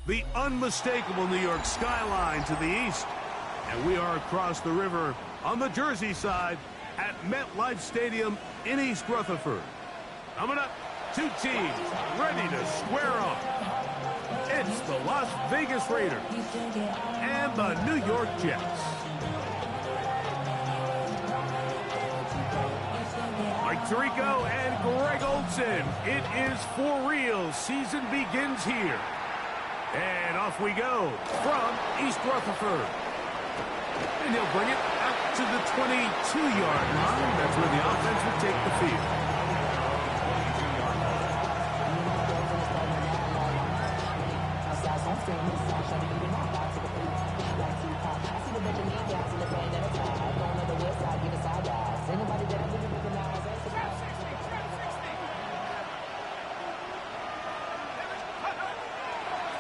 The unmistakable New York skyline to the east. And we are across the river on the Jersey side at MetLife Stadium in East Rutherford. Coming up, two teams ready to square off. It's the Las Vegas Raiders and the New York Jets. Mike Tirico and Greg Olsen. It is for real. Season begins here. And off we go from East Rutherford. And he'll bring it out to the 22-yard line. That's where the offense will take the field.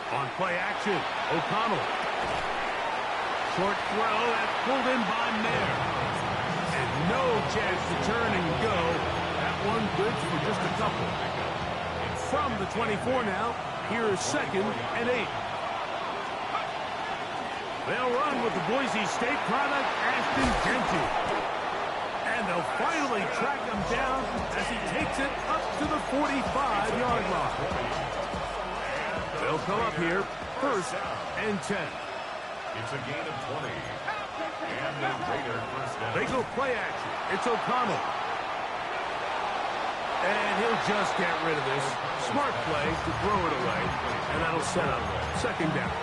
On play action, O'Connell. Short throw, that's pulled in by Mayer. And no chance to turn and go. That one good for just a couple. From the 24 now, here is 2nd and 8. They'll run with the Boise State product, Ashton Jeanty. And they'll finally track him down as he takes it up to the 45-yard line. They'll come up here, 1st and 10. It's a gain of 20. And the Raider first down. They go play action. It's O'Connell. And he'll just get rid of this. Smart play to throw it away. And that'll set up 2nd down.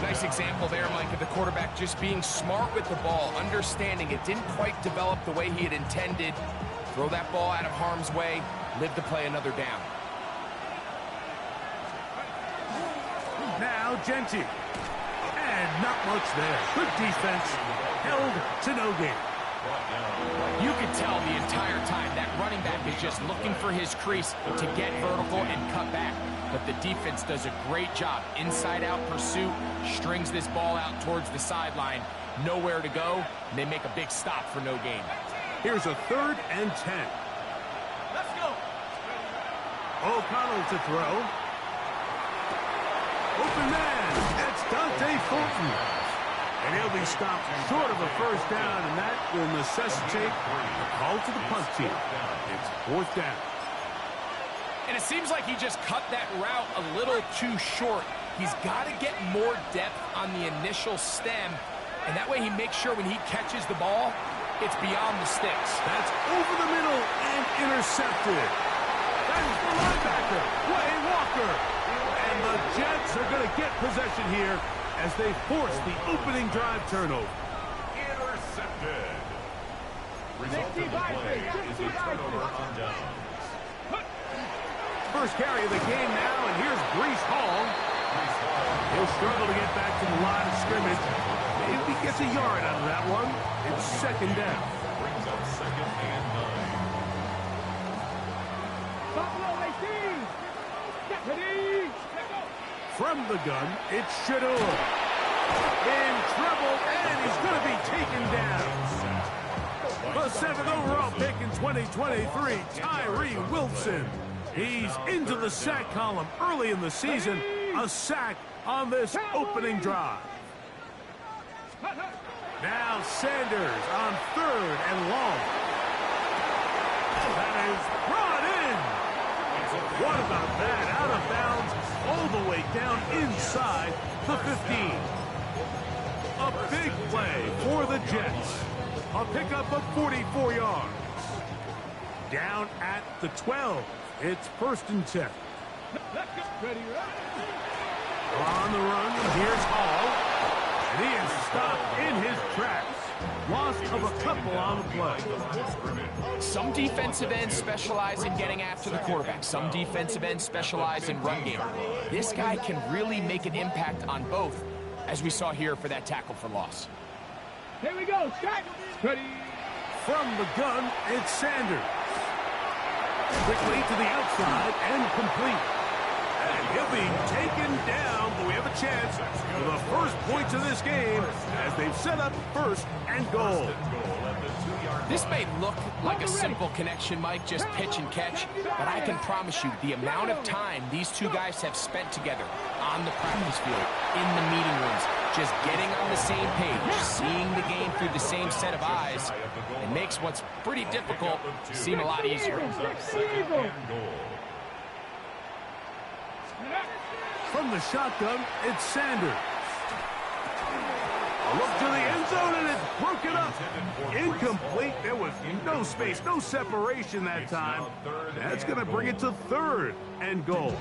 Nice example there, Mike, of the quarterback just being smart with the ball, understanding it didn't quite develop the way he had intended. Throw that ball out of harm's way, live to play another down. Now Jeanty. And not much there. Good defense. Held to no gain. You can tell the entire time that running back is just looking for his crease to get vertical and cut back. But the defense does a great job. Inside-out pursuit, strings this ball out towards the sideline. Nowhere to go, and they make a big stop for no gain. Here's a 3rd and 10. Let's go. O'Connell to throw. Open man. That's Dante Fulton. And he'll be stopped short of a 1st down, and that will necessitate a call to the punt team. It's 4th down. And it seems like he just cut that route a little too short. He's got to get more depth on the initial stem, and that way he makes sure when he catches the ball, it's beyond the sticks. That's over the middle and intercepted. That is the linebacker, Quay Walker. And the Jets are going to get possession here as they force the opening drive turnover. Intercepted. Result of the play is a turnover on downs. First carry of the game now, and here's Breece Hall. He'll struggle to get back to the line of scrimmage. Maybe gets a yard out of that one. It's 2nd down. Brings up 2nd and 9. From the gun, it's Shador. In trouble, and he's going to be taken down. The 7th overall pick in 2023, Tyree Wilson. He's into the sack column early in the season. A sack on this opening drive. Now Sanders on 3rd and long. That is brought in. What about that? Out of bounds all the way down inside the 15. A big play for the Jets. A pickup of 44 yards. Down at the 12. It's 1st and 10. On the run, here's Hall. And he is stopped in his tracks. Loss of a couple on the play. Some defensive ends specialize in getting after the quarterback. Some defensive ends specialize in run game. This guy can really make an impact on both, as we saw here for that tackle for loss. Here we go, Scott. Ready. From the gun, it's Sanders. Quickly to the outside and complete. And he'll be taken down, but we have a chance for the 1st points of this game as they've set up first and goal. This may look like a simple connection, Mike, just pitch and catch, but I can promise you the amount of time these two guys have spent together on the practice field, in the meeting rooms, just getting on the same page, seeing the game through the same set of eyes, it makes what's pretty difficult seem a lot easier. From the shotgun, it's Sanders. A look to the end zone, and it's broken up. Incomplete. There was no space, no separation that time. That's going to bring it to third and goal.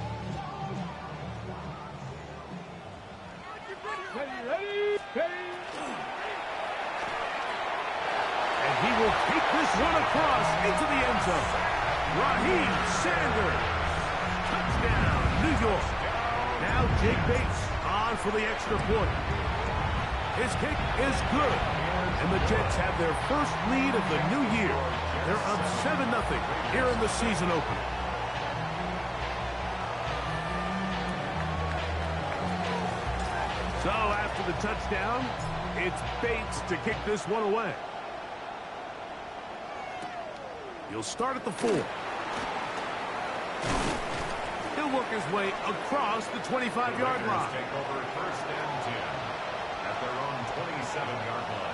And he will take this one across into the end zone. Raheem Sanders. Touchdown, New York. Now Jake Bates on for the extra point. His kick is good. And the Jets have their first lead of the new year. They're up 7-0 here in the season opener. So after the touchdown, it's Bates to kick this one away. He'll start at the 4. He'll work his way across the 25-yard line. Take over first and 10 at their own 27-yard line.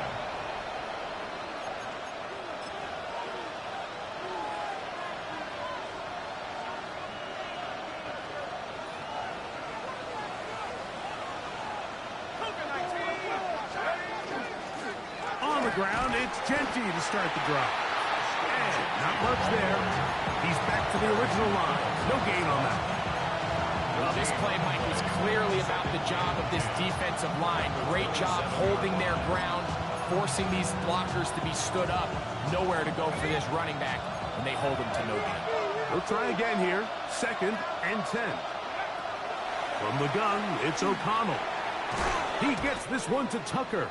On the ground, it's Genty to start the drive. And not much there. He's back to the original line. No gain on that. Well, this play, Mike, was clearly about the job of this defensive line. Great job holding their ground, forcing these blockers to be stood up. Nowhere to go for this running back, and they hold him to no gain. We'll try again here. 2nd and 10. From the gun, it's O'Connell. He gets this one to Tucker.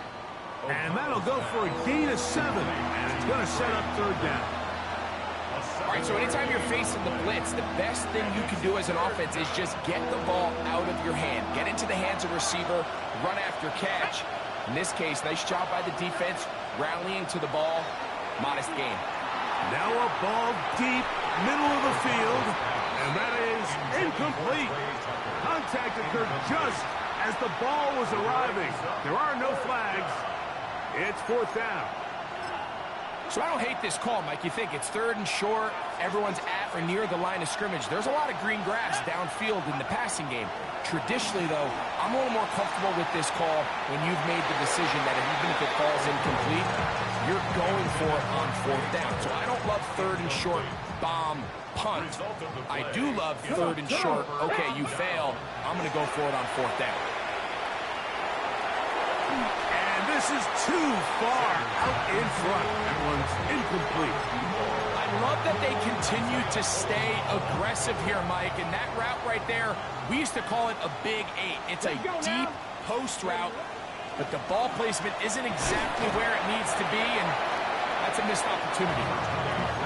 And that'll go for a gain of 7. And it's going to set up third down. All right, so anytime you're facing the blitz, the best thing you can do as an offense is just get the ball out of your hand. Get into the hands of receiver, run after catch. In this case, nice job by the defense, rallying to the ball. Modest gain. Now a ball deep, middle of the field. And that is incomplete. Contact occurred just as the ball was arriving. There are no flags. It's 4th down. So I don't hate this call, Mike. You think it's 3rd and short, everyone's at or near the line of scrimmage. There's a lot of green grass downfield in the passing game. Traditionally, though, I'm a little more comfortable with this call when you've made the decision that even if it falls incomplete, you're going for it on 4th down. So I don't love 3rd and short, bomb, punt. I do love 3rd and short, okay, you fail, I'm going to go for it on 4th down. This is too far out in front. That one's incomplete. I love that they continue to stay aggressive here, Mike. And that route right there, we used to call it a big 8. It's a deep post route, but the ball placement isn't exactly where it needs to be, and that's a missed opportunity.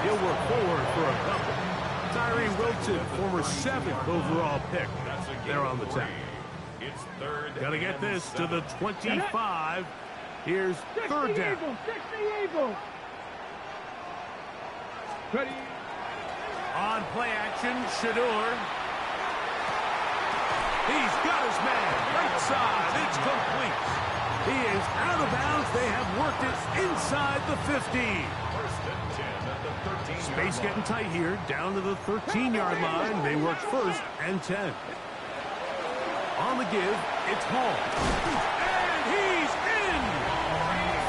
He'll work forward for a couple. Tyree Wilton, former 7th overall pick. They're on the 10. It's 3rd. Got to get this to the 25. Here's 3rd down. Ready. On play action, Shador. He's got his man. Right side. It's complete. He is out of bounds. They have worked it inside the 15. 1st and 10 at the 13. Space getting tight here. Down to the 13-yard line. They work 1st and 10. On the give, it's Hall. And he's in!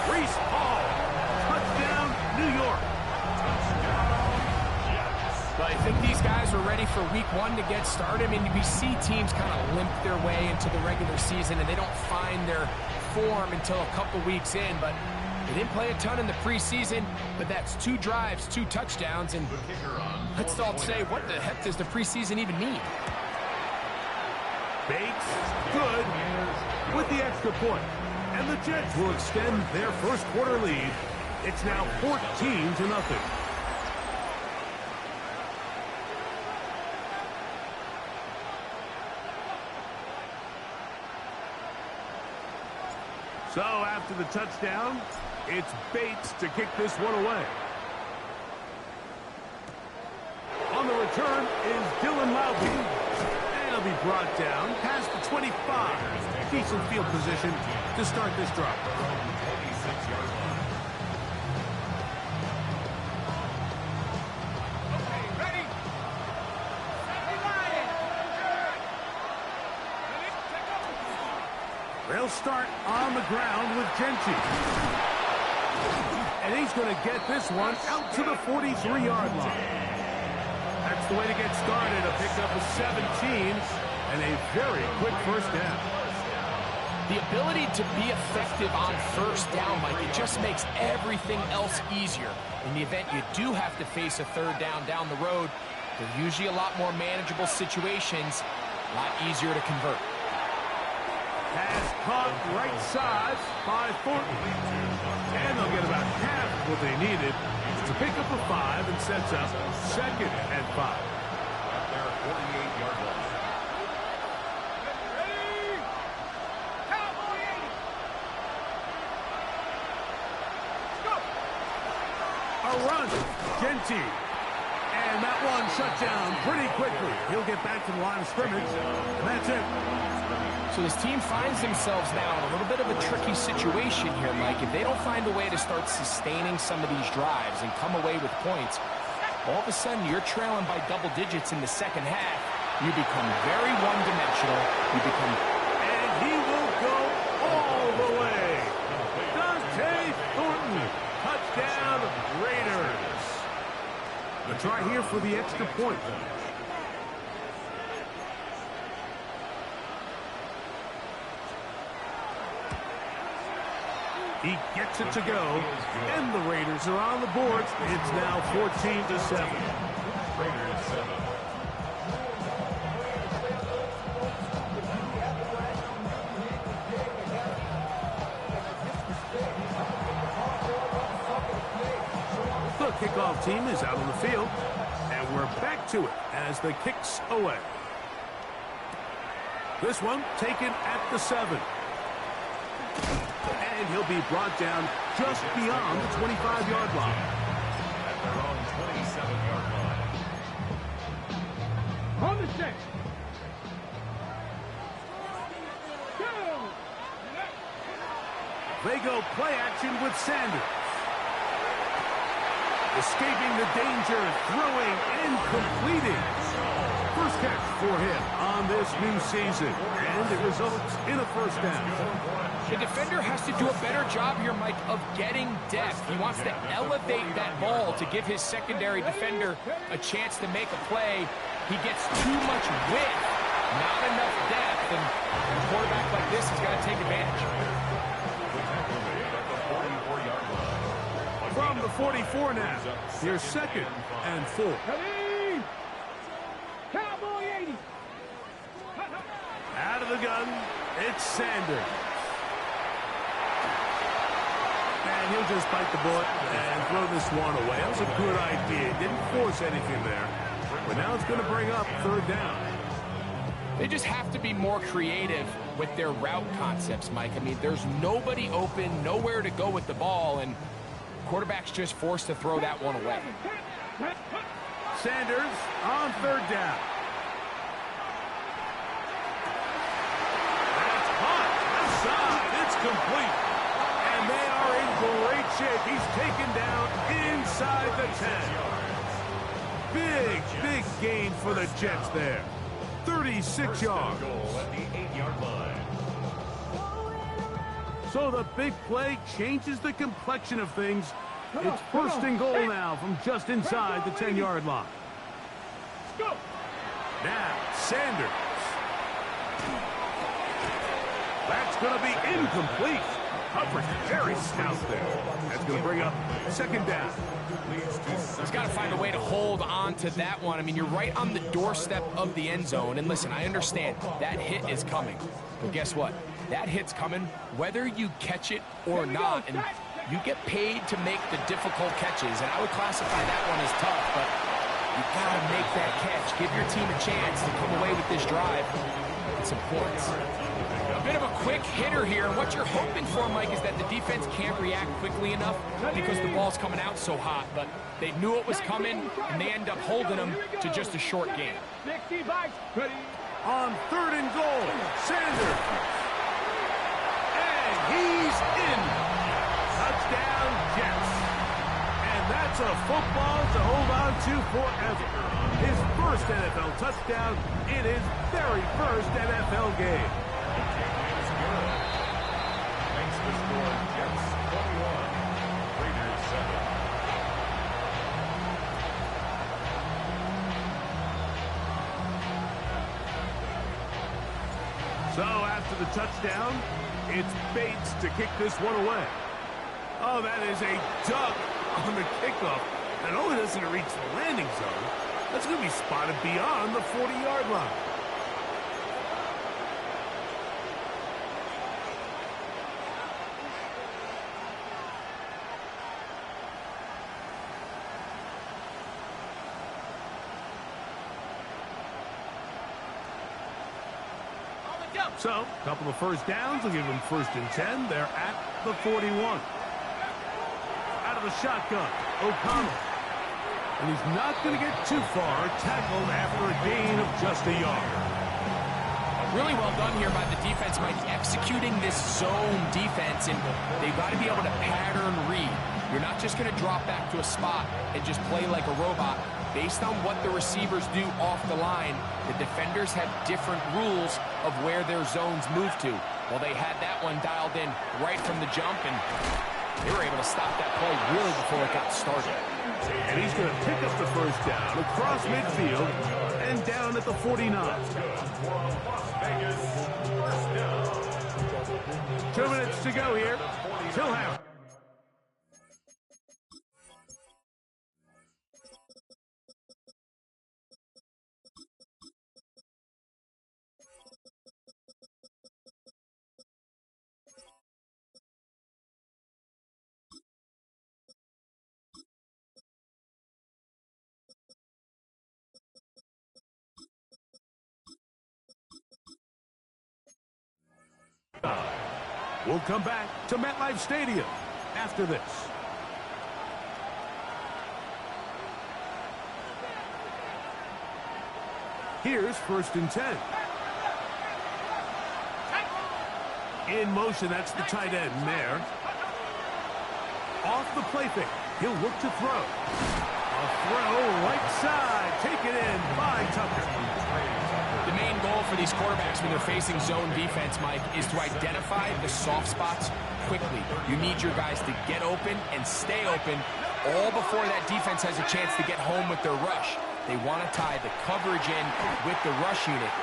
Breece Hall. Touchdown, New York. But I think these guys are ready for week 1 to get started. I mean, we see teams kind of limp their way into the regular season, and they don't find their form until a couple weeks in. But they didn't play a ton in the preseason, but that's 2 drives, 2 touchdowns. And let's all say, what the heck does the preseason even mean? Bates, good, with the extra point. And the Jets will extend their first quarter lead. It's now 14-0. So after the touchdown, it's Bates to kick this one away. On the return is Dylan Laube. And he'll be brought down past the 25. Decent field position to start this drive. They'll start on the ground with Genty. And he's going to get this one out to the 43-yard line. That's the way to get started. A pickup of 17 and a very quick first down. The ability to be effective on first down, Mike, it just makes everything else easier. In the event you do have to face a third down the road, they're usually a lot more manageable situations, a lot easier to convert. Has caught right side by Thornton. And they'll get about half what they needed. It's a pickup of 5 and sets up 2nd and 5. At their 48-yard line. A run, Genty. And that one shut down pretty quickly. He'll get back to the line of scrimmage, and that's it. So this team finds themselves now in a little bit of a tricky situation here, Mike. If they don't find a way to start sustaining some of these drives and come away with points, all of a sudden you're trailing by double digits in the second half. You become very one-dimensional. You become... And he will go all the way. Dante Thornton. Touchdown, Raiders. The try here for the extra point. He gets it to go, and the Raiders are on the board. It's now 14-7. Raiders 7. The kickoff team is out on the field, and we're back to it as the kicks away. This one taken at the 7. And he'll be brought down just beyond the 25-yard line. At their own 27-yard line. On the set. Go. They go play action with Sanders. Escaping the danger, throwing and completing. First catch for him on this new season. And it results in a first down. The defender has to do a better job here, Mike, of getting depth. He wants to elevate that ball to give his secondary defender a chance to make a play. He gets too much width, not enough depth, and a quarterback like this has got to take advantage. From the 44 now, here's 2nd and 4. Ready. Cowboy 80. Out of the gun, it's Sanders. And he'll just bite the bullet and throw this one away. That was a good idea. Didn't force anything there. But now it's going to bring up 3rd down. They just have to be more creative with their route concepts, Mike. I mean, there's nobody open, nowhere to go with the ball, and quarterback's just forced to throw that one away. Sanders on 3rd down. That's hot. Outside. It's complete. And they are in great shape. He's taken down inside the 10. Big gain for the Jets there. 36 yards. Goal at the 8-yard line. So the big play changes the complexion of things. It's 1st and goal now from just inside the 10-yard line. Go. Now, Sanders. That's going to be incomplete. Coverage very stout there. That's going to bring up 2nd down. He's got to find a way to hold on to that one. I mean, you're right on the doorstep of the end zone. And listen, I understand that hit is coming. But guess what? That hit's coming whether you catch it or not. And you get paid to make the difficult catches. And I would classify that one as tough. But you got to make that catch. Give your team a chance to come away with this drive. It's important. A bit of a quick quick hitter here, and what you're hoping for, Mike, is that the defense can't react quickly enough because the ball's coming out so hot, but they knew it was coming, and they end up holding them to just a short game. 60 bikes, ready. On 3rd and goal, Sanders. And he's in. Touchdown, Jets. And that's a football to hold on to forever. His first NFL touchdown in his very first NFL game. Makes the score Jets 21, Raiders 7. So after the touchdown, it's Bates to kick this one away. Oh, that is a duck on the kickoff. Not only doesn't it reach the landing zone, that's going to be spotted beyond the 40-yard line. So, a couple of first downs will give them 1st and 10. They're at the 41. Out of the shotgun, O'Connell. And he's not going to get too far, tackled after a gain of just a yard. Really well done here by the defense, Mike, executing this zone defense, and they've got to be able to pattern read. You're not just going to drop back to a spot and just play like a robot. Based on what the receivers do off the line, the defenders have different rules of where their zones move to. Well, they had that one dialed in right from the jump, and they were able to stop that play really before it got started. And he's going to pick up the first down across midfield and down at the 49. 2 minutes to go here. Tillhouse. We'll come back to MetLife Stadium after this. Here's 1st and 10. In motion, that's the tight end there. Off the play fake, he'll look to throw. A throw right side, taken in by Tucker. The main goal for these quarterbacks when they're facing zone defense, Mike, is to identify the soft spots quickly. You need your guys to get open and stay open all before that defense has a chance to get home with their rush. They want to tie the coverage in with the rush unit.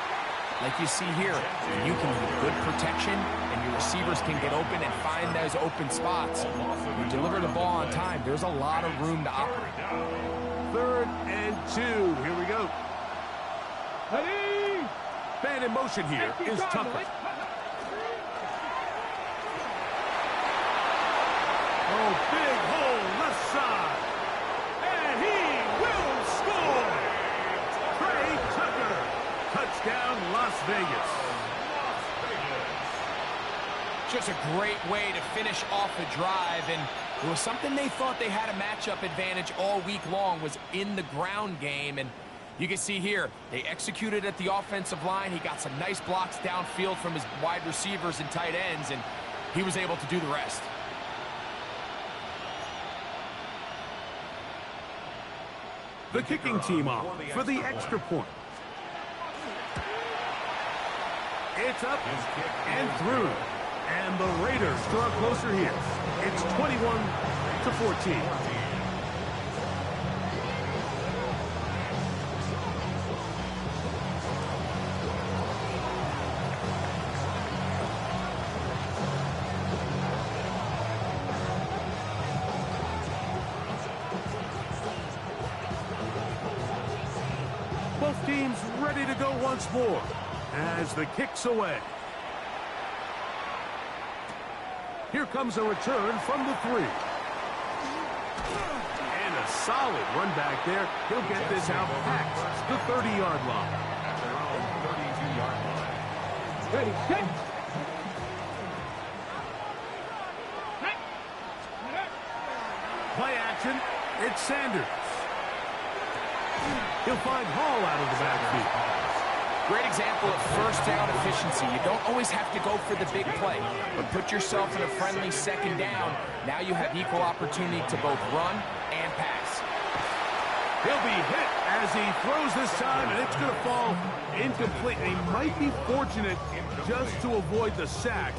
Like you see here, you can do good protection and your receivers can get open and find those open spots. You deliver the ball on time, there's a lot of room to operate. 3rd and 2. Here we go. Ready. Man in motion here is Tucker. Oh, big hole left side. And he will score. Trey Tucker. Touchdown, Las Vegas. Just a great way to finish off the drive, and it was something they thought they had a matchup advantage all week long, was in the ground game, and you can see here, they executed at the offensive line. He got some nice blocks downfield from his wide receivers and tight ends, and he was able to do the rest. The kicking team off for the extra point. It's up and through. And the Raiders draw closer here. It's 21-14. Both teams ready to go once more as the kick's away. Here comes a return from the 3. And a solid run back there. He'll get this out past the 30-yard line. At their own 32-yard line. Ready, set. It's Sanders. He'll find Hall out of the backfield. Great example of first down efficiency. You don't always have to go for the big play, but put yourself in a friendly second down. Now you have equal opportunity to both run and pass. He'll be hit as he throws this time, and it's going to fall incomplete. He might be fortunate just to avoid the sack,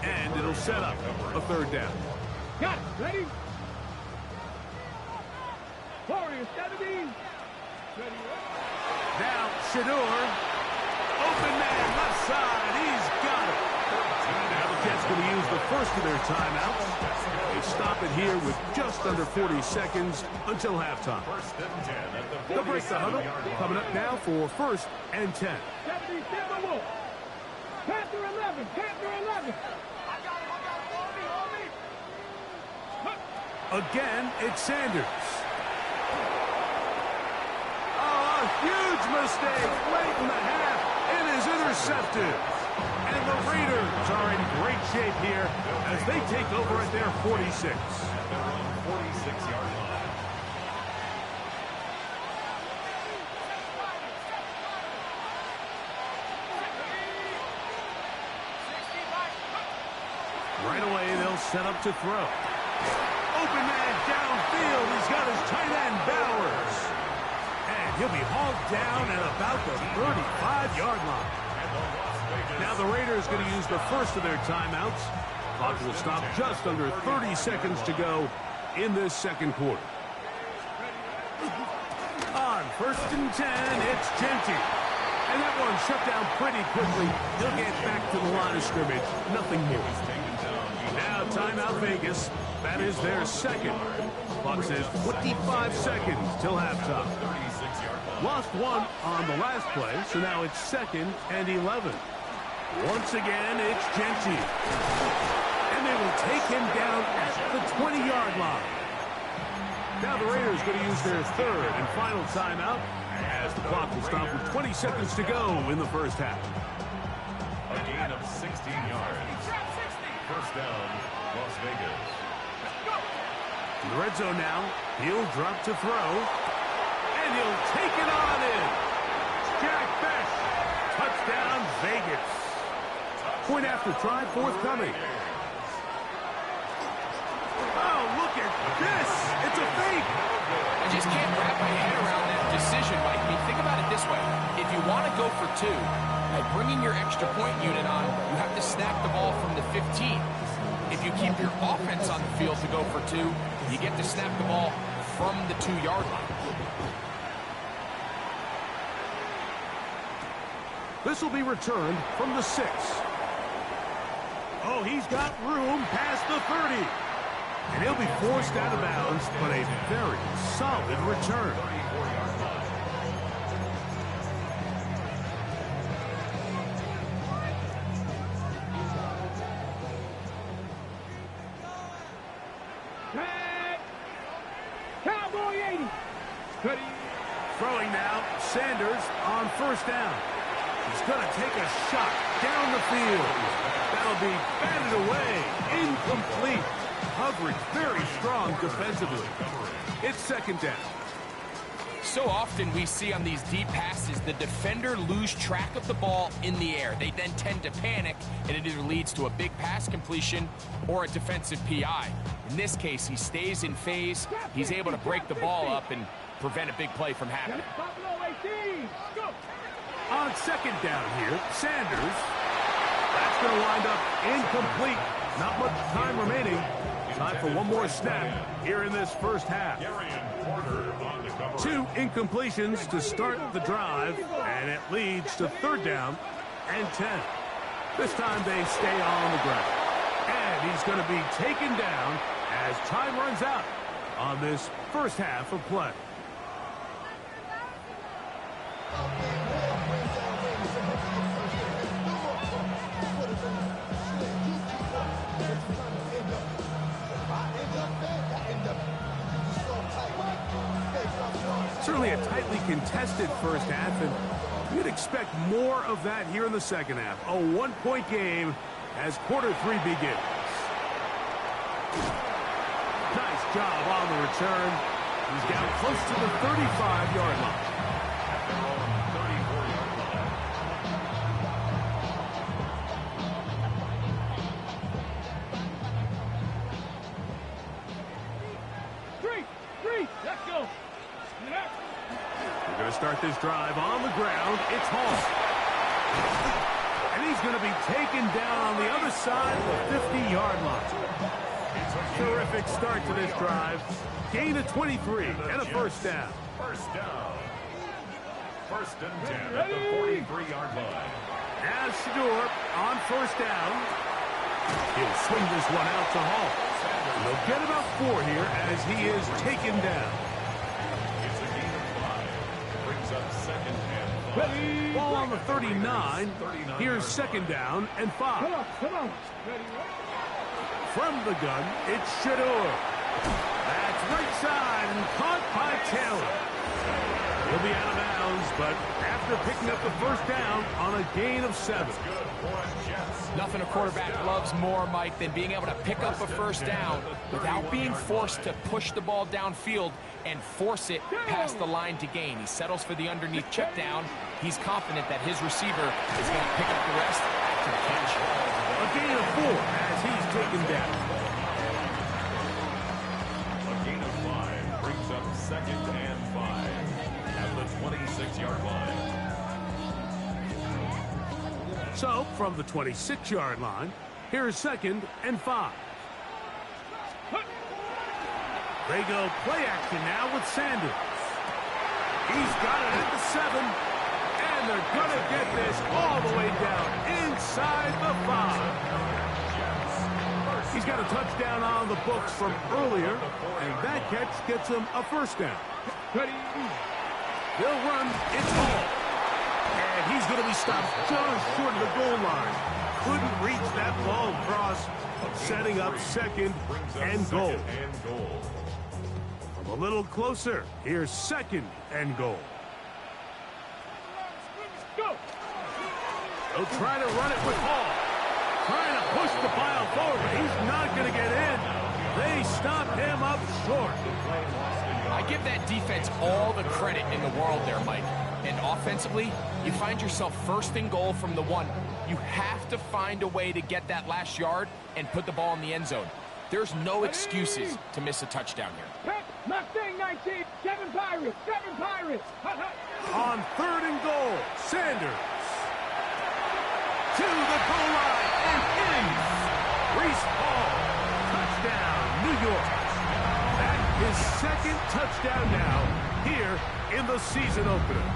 and it'll set up a third down. Got it. Ready? Warriors 70. Ready. Now, Shedeur. Open man, left side. He's got it. Now the Jets going to use the first of their timeouts. They stop it here with just under 40 seconds until halftime. They'll break the huddle. Coming up now for 1st and 10. 70 Timberwolves. Panther 11. Panther 11. Again, it's Sanders. Oh, a huge mistake late in the half. It is intercepted. And the Raiders are in great shape here as they take over at their 46. They're on 46-yard line. Right away, they'll set up to throw. Open man downfield. He's got his tight end, Bowers. And he'll be hauled down at about the 35-yard line. Now the Raiders going to use the first of their timeouts. Clock will stop just under 30 seconds to go in this second quarter. On 1st and 10, it's Genty. And that one shut down pretty quickly. He'll get back to the line of scrimmage. Nothing more. Now timeout Vegas. That is their second. Clock says 25 seconds till halftime. Lost one on the last play, so now it's 2nd and 11. Once again, it's Genty. And they will take him down at the 20-yard line. Now the Raiders going to use their third and final timeout as the clock will stop with 20 seconds to go in the first half. A gain of 16 yards. First down, Las Vegas. In the red zone now, he'll drop to throw. And he'll take it on in. Jack Bech. Touchdown, Vegas. Point after try forthcoming. Oh, look at this. It's a fake. I just can't wrap my head around that decision, Mike. I mean, think about it this way. If you want to go for 2, by bringing your extra point unit on, you have to snap the ball from the 15. If you keep your offense on the field to go for 2, you get to snap the ball from the 2-yard line. This will be returned from the 6. Oh, he's got room past the 30. And he'll be forced out of bounds, but a very solid return. Cowboy 80. Ready. Throwing now, Sanders on 1st down. He's going to take a shot down the field. That'll be batted away. Incomplete. Coverage very strong defensively. It's 2nd down. So often we see on these deep passes, the defender lose track of the ball in the air. They then tend to panic, and it either leads to a big pass completion or a defensive PI. In this case, he stays in phase. He's able to break the ball up and prevent a big play from happening. Buffalo 18. Go. On 2nd down here, Sanders. That's going to wind up incomplete. Not much time remaining. Time for one more snap here in this first half. 2 incompletions to start the drive, and it leads to 3rd down and 10. This time they stay on the ground. And he's going to be taken down as time runs out on this first half of play. Certainly a tightly contested first half, and you'd expect more of that here in the second half. A 1-point game as quarter 3 begins. Nice job on the return. He's down close to the 35-yard line. At their own 34-yard line. Three, let's go. We're going to start this drive on the ground. It's Hall. And he's going to be taken down on the other side of the 50-yard line. Terrific start to this drive. Gain of 23 and a first down. First down. First and 10 at the 43-yard line. As Shedeur on first down. He'll swing this one out to Hall. He'll get about 4 here as he is taken down. It's a gain of 5. Brings up second and 5. Ball on the 39. Here's second down and 5. Come on. From the gun, it's Shedeur. That's right side and caught by Taylor. He'll be out of bounds, but after picking up the first down on a gain of 7. Nothing a quarterback loves more, Mike, than being able to pick up a first down without being forced to push the ball downfield and force it past the line to gain. He settles for the underneath check down. He's confident that his receiver is going to pick up the rest after the catch. A gain of 4 as he's taken down. A gain of 5 brings up second and 5 at the 26-yard line. So, from the 26-yard line, here's second and 5. They go play action now with Sanders. He's got it at the 7, and they're going to get this all the way down inside the 5. He's got a touchdown on the books from earlier, and that catch gets him a first down. They'll run, it's Hall. And he's going to be stopped just short of the goal line. Couldn't reach that ball across, setting up second and goal. From a little closer, here's second and goal. They'll try to run it with Hall. Trying to push the pile forward, but he's not going to get in. They stop him up short. I give that defense all the credit in the world there, Mike. And offensively, you find yourself first and goal from the 1. You have to find a way to get that last yard and put the ball in the end zone. There's no excuses to miss a touchdown here. Mustang 19, 7 Pirates. On third and goal, Sanders. To the goal line and in. Breece Hall. Touchdown, New York. That is second touchdown now here in the season opener.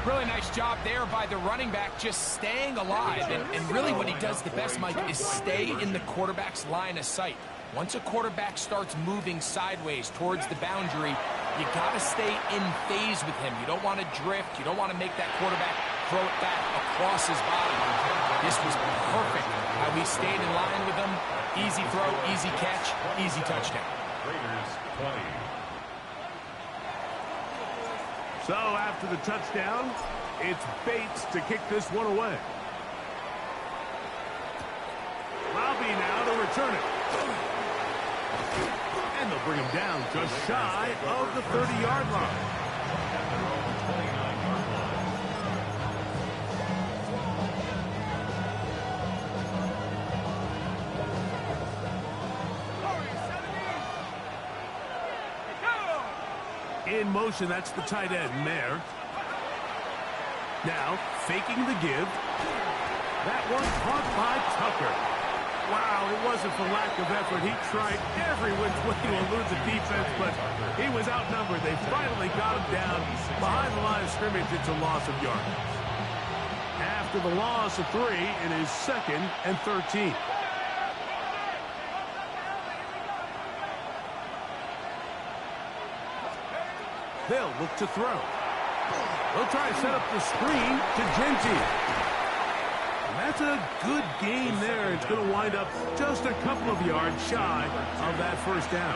Really nice job there by the running back, just staying alive. And really what he does the best, Mike, is stay in the quarterback's line of sight. Once a quarterback starts moving sideways towards the boundary, you got to stay in phase with him. You don't want to drift. You don't want to make that quarterback throw it back across his body. This was perfect how he stayed in line with him. Easy throw, easy catch, easy touchdown. Raiders 20. So after the touchdown, it's Bates to kick this one away. Lobby now to return it. And they'll bring him down just shy of the 30-yard line. At their own 29-yard line. In motion, that's the tight end, Mayer. Now, faking the give. That one caught by Tucker. Wow, it wasn't for lack of effort. He tried every which way to elude the defense, but he was outnumbered. They finally got him down behind the line of scrimmage. It's a loss of yardage. After the loss of 3, it is second and 13. They'll look to throw. They'll try to set up the screen to Genty. And that's a good gain there. It's going to wind up just a couple of yards shy of that first down.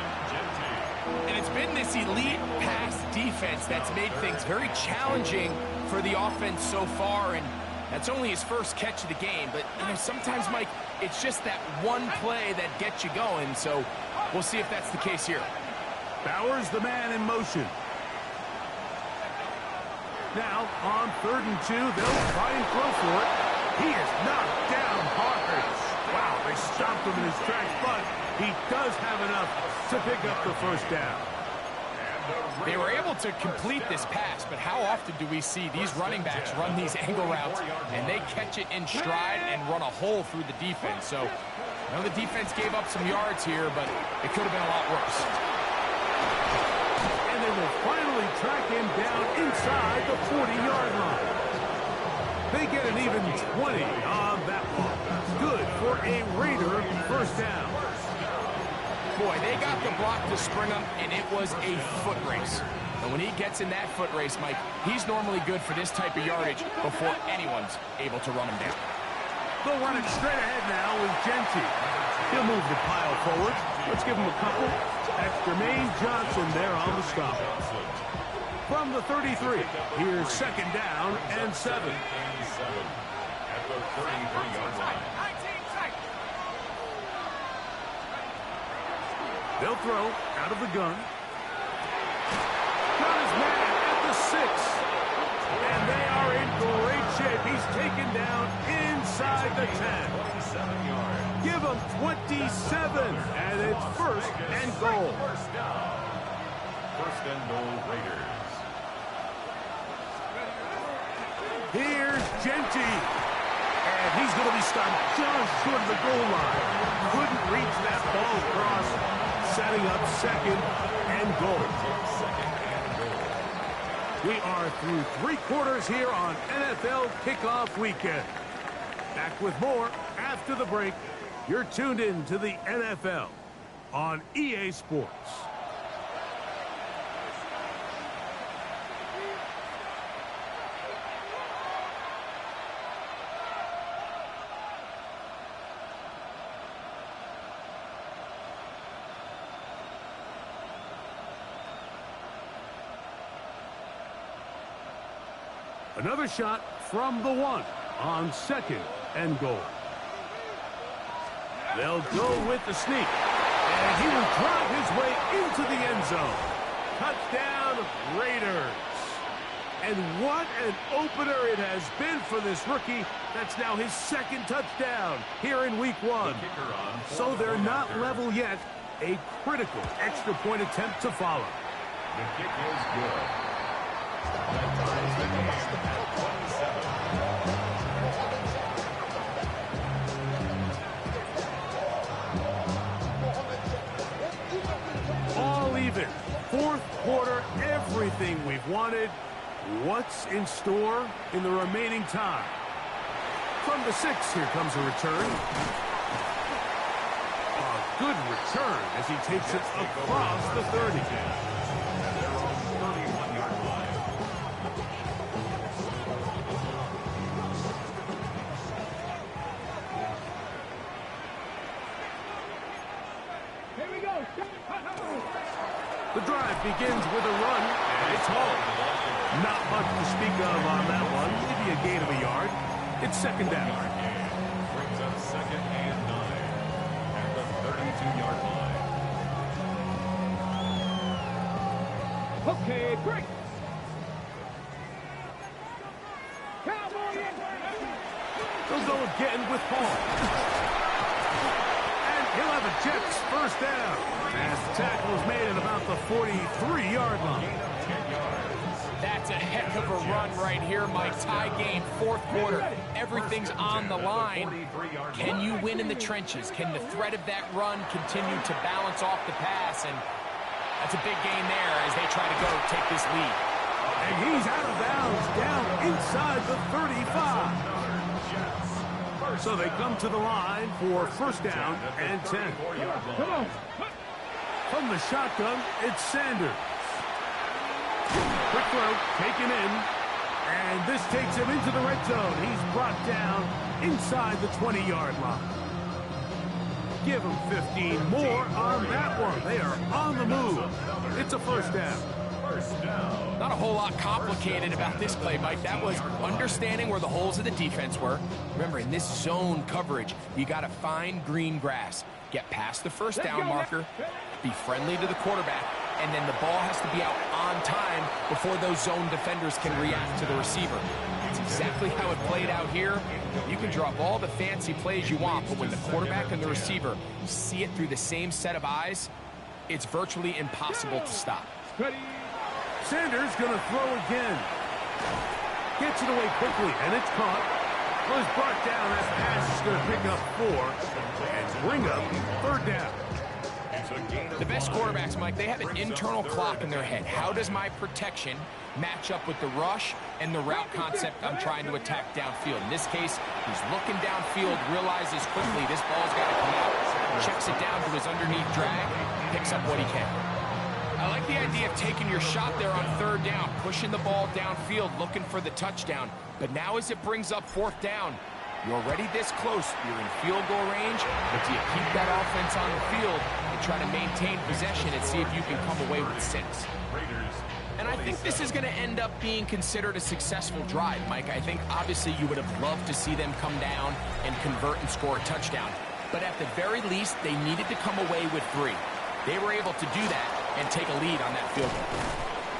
And it's been this elite pass defense that's made things very challenging for the offense so far. And That's only his first catch of the game, but you know, sometimes, Mike, it's just that one play that gets you going, so we'll see if that's the case here. Bowers the man in motion. Now, on 3rd and 2, they'll try and throw for it. He is knocked down hard. Wow, they stopped him in his tracks, but he does have enough to pick up the first down. They were able to complete this pass, but how often do we see these running backs run these angle routes and they catch it in stride and run a hole through the defense? So, I know the defense gave up some yards here, but it could have been a lot worse. And they will finally track him down inside the 40-yard line. They get an even 20 on that one. Good for a Raider first down. Boy, they got the block to spring him, and it was a foot race. And when he gets in that foot race, Mike, he's normally good for this type of yardage before anyone's able to run him down. They'll run it straight ahead now with Genty. He'll move the pile forward. Let's give him a couple. That's Jermaine Johnson there on the stop. From the 33, here's 2nd down and 7. At the 33-yard line. They'll throw out of the gun. Got his man at the 6. And they are in great shape. He's taken down inside the 10. 27 yards. Give him 27. And it's 1st and goal. First down. 1st and goal, Raiders. Here's Genty. And he's going to be stopped just short of the goal line. Couldn't reach that ball across. Setting up 2nd and goal. We are through 3 quarters here on NFL Kickoff Weekend. Back with more after the break. You're tuned in to the NFL on EA Sports. Another shot from the 1 on 2nd and goal. They'll go with the sneak. And he will drive his way into the end zone. Touchdown, Raiders. And what an opener it has been for this rookie. That's now his 2nd touchdown here in Week 1. So they're not level yet. A critical extra point attempt to follow. The kick is good. That ties the game at 27. All even. 4th quarter, everything we've wanted. What's in store in the remaining time? From the 6, here comes a return. A good return as he takes it across the 30. They're on the 31-yard line. Here we go. The drive begins with a run, and it's home. Not much to speak of on that one. Maybe a gain of a yard. It's 2nd down. Brings up 2nd and 9 at the 32-yard line. Okay, great. Cowboy in. They'll go again with Paul. And he'll have a Jets first down. As the tackle is made at about the 43-yard line. That's a heck of a run right here, Mike. Tie game, 4th quarter. Everything's on the line. Can you win in the trenches? Can the threat of that run continue to balance off the pass? And that's a big gain there as they try to go take this lead. And he's out of bounds down inside the 35. So they come to the line for 1st down and 10. Come on. From the shotgun, it's Sanders. Quick throw, taken in. And this takes him into the red zone. He's brought down inside the 20-yard line. Give him 15 more on that one. They are on the move. It's a 1st down. First down. Not a whole lot complicated about this play, Mike. That was understanding where the holes of the defense were. Remember, in this zone coverage, you got to find green grass. Get past the first down marker, be friendly to the quarterback, and then the ball has to be out on time before those zone defenders can react to the receiver. That's exactly how it played out here. You can draw up all the fancy plays you want, but when the quarterback and the receiver see it through the same set of eyes, it's virtually impossible to stop. Sanders going to throw again. Gets it away quickly, and it's caught. Was brought down. That pass is going to pick up 4 and bring up 3rd down. The best quarterbacks, Mike, they have an internal clock in their head. How does my protection match up with the rush and the route concept I'm trying to attack downfield? In this case, he's looking downfield, realizes quickly this ball's got to come out, checks it down to his underneath drag, picks up what he can. I like the idea of taking your shot there on 3rd down, pushing the ball downfield, looking for the touchdown. But now as it brings up 4th down, you're already this close. You're in field goal range, but do you keep that offense on the field and try to maintain possession and see if you can come away with 6? And I think this is going to end up being considered a successful drive, Mike. I think obviously you would have loved to see them come down and convert and score a touchdown. But at the very least, they needed to come away with 3. They were able to do that and take a lead on that field goal.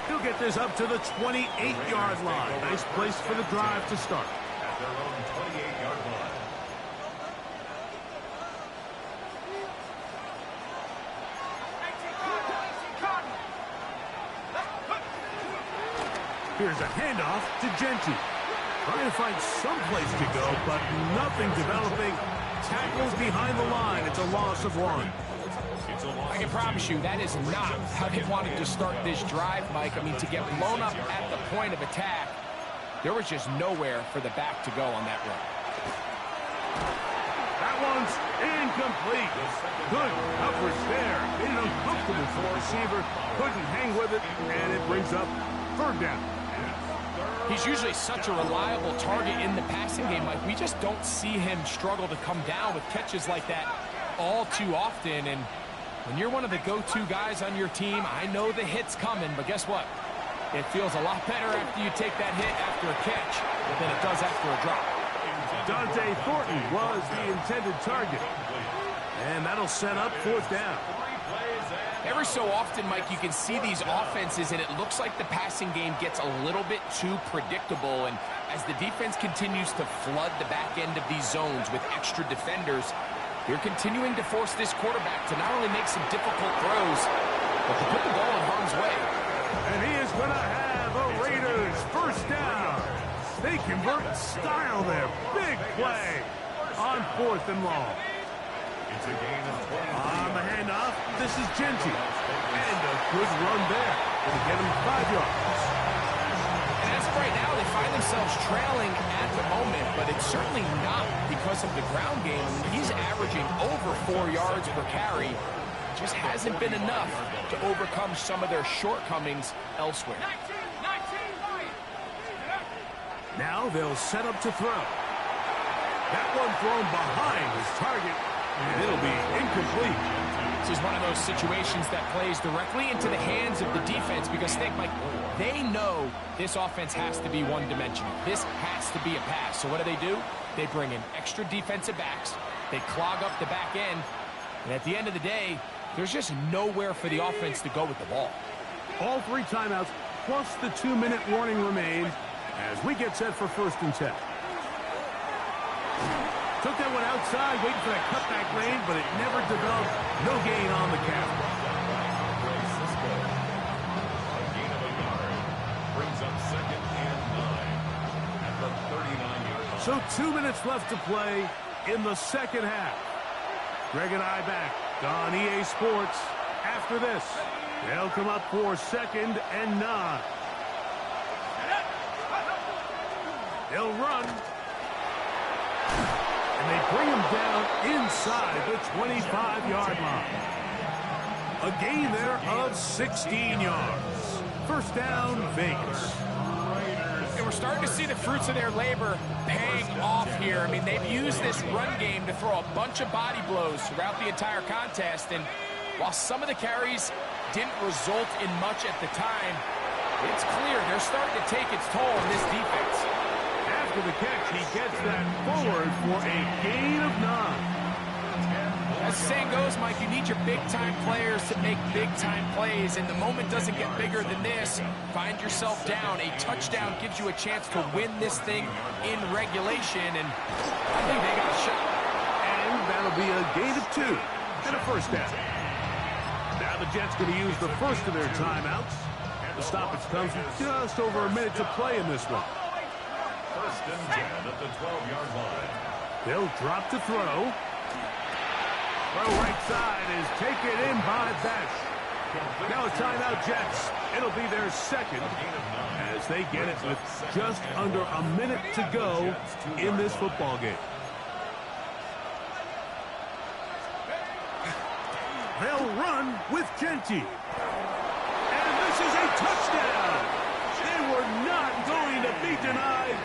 He'll get this up to the 28-yard line. Nice place for the drive to start. At their own 28-yard line. Here's a handoff to Genty. Trying to find some place to go, but nothing developing. Tackles behind the line. It's a loss of 1. I can promise you that is not how they wanted to start this drive, Mike. I mean, to get blown up at the point of attack, there was just nowhere for the back to go on that run. That one's incomplete. Good coverage there. Made it uncomfortable for the receiver. Couldn't hang with it, and it brings up 3rd down. He's usually such a reliable target in the passing game, Mike. We just don't see him struggle to come down with catches like that all too often. And when you're one of the go-to guys on your team, I know the hit's coming, but guess what? It feels a lot better after you take that hit after a catch than it does after a drop. Dante Thornton was the intended target. And that'll set up 4th down. Every so often, Mike, you can see these offenses, and it looks like the passing game gets a little bit too predictable. And as the defense continues to flood the back end of these zones with extra defenders, you're continuing to force this quarterback to not only make some difficult throws, but to put the ball in harm's way. And he is going to have a Raiders 1st down. They convert in style there. Big play on 4th and long. It's a gain of 20. On the handoff, this is Genty. And a good run there. Going to get him 5 yards. And as of right now, they find themselves trailing at the moment, but it's certainly not because of the ground game. I mean, he's averaging over 4 yards per carry. Just hasn't been enough to overcome some of their shortcomings elsewhere. Now they'll set up to throw. That one thrown behind his target, and it'll be incomplete. This is one of those situations that plays directly into the hands of the defense because think, Mike, they know this offense has to be one-dimensional. This has to be a pass. So what do? They bring in extra defensive backs. They clog up the back end. And at the end of the day, there's just nowhere for the offense to go with the ball. All 3 timeouts plus the 2-minute warning remain as we get set for 1st and 10. Took that one outside, waiting for that cutback lane, but it never developed. No gain on the count. A gain of a yard brings up 2nd and 9 at the 39-yard line. So 2 minutes left to play in the 2nd half. Greg and I back on EA Sports. After this, they'll come up for 2nd and 9. They'll run. And they bring him down inside the 25-yard line. A gain there of 16 yards. 1st down, Vegas. And we're starting to see the fruits of their labor paying off here. I mean, they've used this run game to throw a bunch of body blows throughout the entire contest. And while some of the carries didn't result in much at the time, It's clear they're starting to take its toll on this defense. After the catch, he gets that forward for a gain of 9. As the saying goes, Mike, you need your big-time players to make big-time plays, and the moment doesn't get bigger than this. Find yourself down. A touchdown gives you a chance to win this thing in regulation, and I think they got a shot. And that'll be a gain of 2 and a first down. Now the Jets going to use the first of their timeouts. The stoppage comes with just over a minute to play in this one. First and 10 at the 12-yard line. They'll drop to throw. Throw right side is taken in by Best. Now a timeout, Jets. It'll be their second as they get it with just under a minute to go in this football game. They'll run with Genty. And this is a touchdown. They were not going to be denied,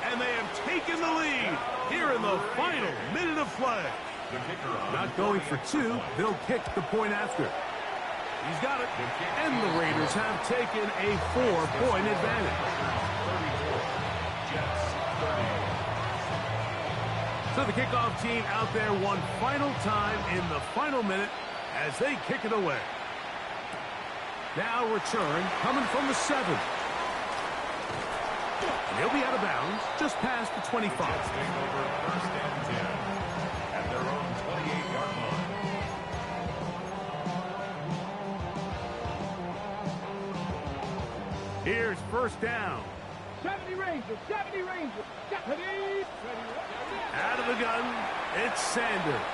and they have taken the lead here in the final minute of play. Not going for 2, they'll kick the point after. He's got it, and the Raiders have taken a 4-point advantage. So the kickoff team out there one final time in the final minute as they kick it away. Now return coming from the 7. And he'll be out of bounds just past the 25. First and 10 at their own 28-yard line. Here's first down. 70 Rangers, 70 Rangers, 70. Out of the gun, it's Sanders.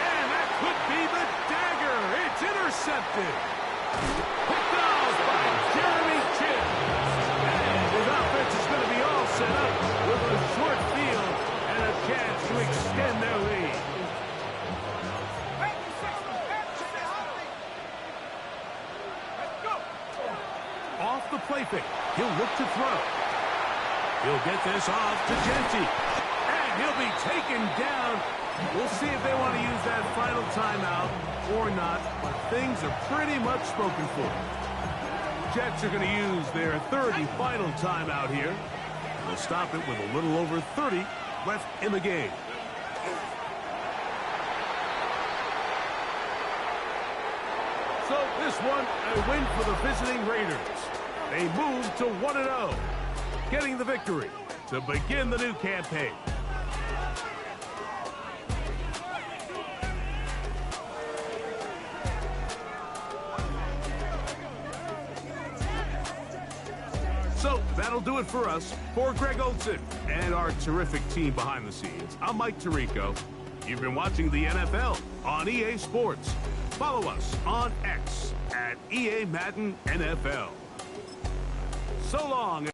And that could be the dagger. It's intercepted. Picked off by Jeremy Chinn. And his offense is going to be all set up with a short field and a chance to extend their lead. Off the play fake, he'll look to throw. He'll get this off to Genty. And he'll be taken down. We'll see if they want to use that final timeout or not, but things are pretty much spoken for. Jets are going to use their third and final timeout here. They'll stop it with a little over 30 left in the game. So this one, a win for the visiting Raiders. They move to 1-0, getting the victory to begin the new campaign. So that'll do it for us. For Greg Olsen and our terrific team behind the scenes, I'm Mike Tirico. You've been watching the NFL on EA Sports. Follow us on X at EA Madden NFL. So long.